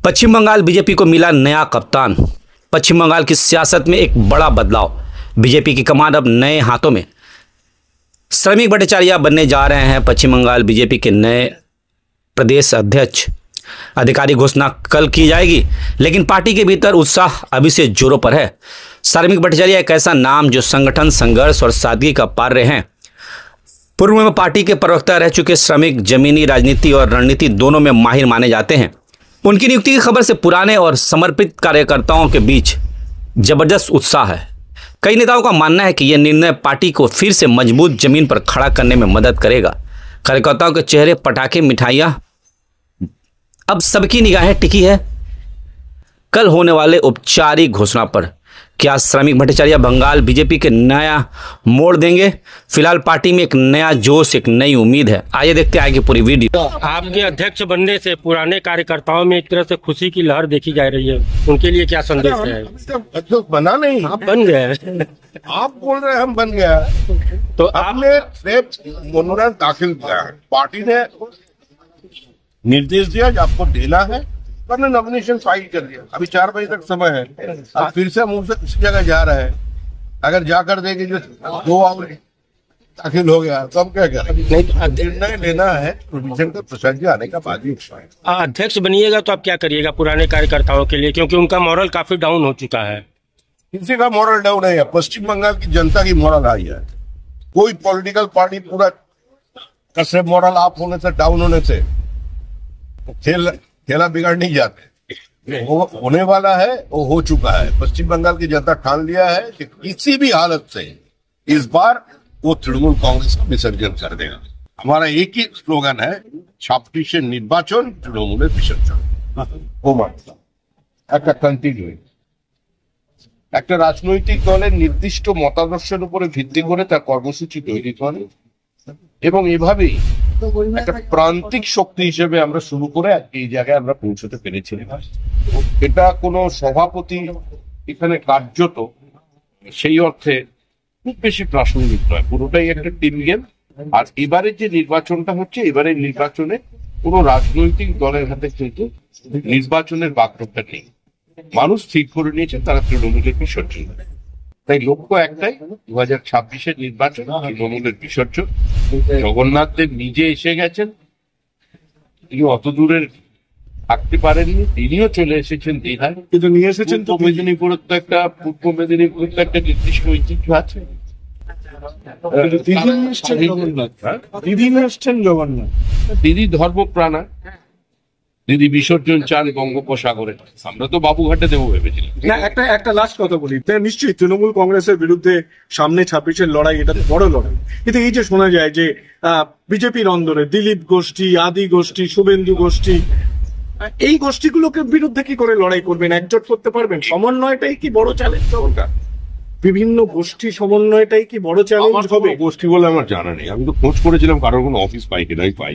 पश्चिम Bengal BJP को मिला नया कप्तान। पश्चिम बंगाल की सियासत में एक बड़ा बदलाव। बीजेपी की कमान अब नए हाथों में। श्रमिक भट्टाचार्य बनने जा रहे हैं पश्चिम बंगाल बीजेपी के नए प्रदेश अध्यक्ष। आधिकारिक घोषणा कल की जाएगी, लेकिन पार्टी के भीतर उत्साह अभी से जोरों पर है। श्रमिक भट्टाचार्य एक ऐसा नाम जो संगठन, संघर्ष और सादगी का पात्र हैं। पूर्व में पार्टी के प्रवक्ता रह चुके श्रमिक जमीनी राजनीति और रणनीति दोनों में माहिर माने जाते हैं। उनकी नियुक्ति की खबर से पुराने और समर्पित कार्यकर्ताओं के बीच जबरदस्त उत्साह है। कई नेताओं का मानना है कि यह निर्णय पार्टी को फिर से मजबूत जमीन पर खड़ा करने में मदद करेगा। कार्यकर्ताओं के चेहरे पटाखे, मिठाइयां, अब सबकी निगाहें टिकी है कल होने वाले औपचारिक घोषणा पर। क्या श्रमिक भट्टाचार्य बंगाल बीजेपी के नया मोड़ देंगे? फिलहाल पार्टी में एक नया जोश, एक नई उम्मीद है। आइए देखते हैं आगे पूरी वीडियो। आपके अध्यक्ष बनने से पुराने कार्यकर्ताओं में एक तरह से खुशी की लहर देखी जा रही है, उनके लिए क्या संदेश है? तो बना नहीं, आप बन गए। आप बोल रहे हैं हम बन गया, तो आपने सिर्फ मनोनयन दाखिल किया है, पार्टी ने निर्देश दिया कि आपको देना है, मैंने नॉमिनेशन फाइल कर दिया। अभी 4 बजे तक समय है, अब फिर से हम उसी जगह जा रहे हैं। अगर जाकर देंगे जो 2 आवर दाखिल हो गया तो हम क्या करें? निर्णय लेना है प्रोविजन का, प्रशासन आने का बाद ही। अध्यक्ष बनिएगा तो आप क्या करिएगा पुराने कार्यकर्ताओं के लिए, क्योंकि उनका मॉरल काफी डाउन हो चुका है? किसी का मॉरल डाउन है? पश्चिम बंगाल की जनता की मॉरल हाई है। कोई पॉलिटिकल पार्टी पूरा कसरे मॉरल आप होने से, डाउन होने से खेला बिगाड़ नहीं जाते। होने वाला है, वो हो चुका है। पश्चिम बंगाल की जनता ठान लिया है कि किसी भी हालत से इस बार वो तृणमूल कांग्रेस का विसर्जन कर देगा। हमारा एक ही स्लोगन है, 26 निर्वाचन तृणमूलेर विसर्जन। वो मानता একটা কন্টিনিউ একটা রাজনৈতিক দলের নির্দিষ্ট মতাদর্শের উপরে ভিত্তি করে তার কর্মসূচি তৈরি করে এবং এভাবেই একটা প্রান্তিক শক্তি হিসেবে আমরা শুরু করে এই জায়গায় আমরা পৌঁছতে পেরেছি। এটা কোনো সভাপতি এখানে কার্যত সেই অর্থে খুব বেশি প্রাসঙ্গিক নয়, পুরোটাই একটা টিম গেম। আর এবারে যে নির্বাচনটা হচ্ছে, এবারে নির্বাচনে কোনো রাজনৈতিক দলের হাতে কিন্তু নির্বাচনের বাগডোরটা নেই। মানুষ ঠিক করে নিয়েছে তারা তৃণমূলের বিসর্জন। তাই লক্ষ্য একটাই, 2026-এর নির্বাচন তৃণমূলের বিসর্জন। জগন্নাথ দেব নিজে এসে গেছেন, তিনি অত দূরের থাকতে পারেননি, তিনিও চলে এসেছেন দীঘায়। কিন্তু নিয়ে এসেছেন তো মেদিনীপুরের, তো একটা পূর্ব মেদিনীপুরের তো একটা নির্দিষ্ট ঐতিহ্য আছে। দিদি ধর্মপ্রাণা, দিদি বিসর্জন চান বঙ্গোপসাগরে, আমরা তো বাবুঘাটে দেবো ভেবেছিলাম। না, একটা লাস্ট কথা বলি। নিশ্চয়ই তৃণমূল কংগ্রেসের বিরুদ্ধে সামনে 26-এর লড়াই, এটা বড় লড়াই। কিন্তু এই যে শোনা যায় যে বিজেপির অন্দরে দিলীপ গোষ্ঠী, আদি গোষ্ঠী, শুভেন্দু গোষ্ঠী, এই গোষ্ঠীগুলোকে বিরুদ্ধে কি করে লড়াই করবেন? একজোট করতে পারবেন? সমন্বয়টাই কি বড় চ্যালেঞ্জ হবে? বিভিন্ন গোষ্ঠী সমন্বয়টাই কি বড় চ্যালেঞ্জ হবে? গোষ্ঠী বলে আমার জানা নেই, আমি তো খোঁজ করেছিলাম, কারোর কোনো অফিস পাই কিনা পাই।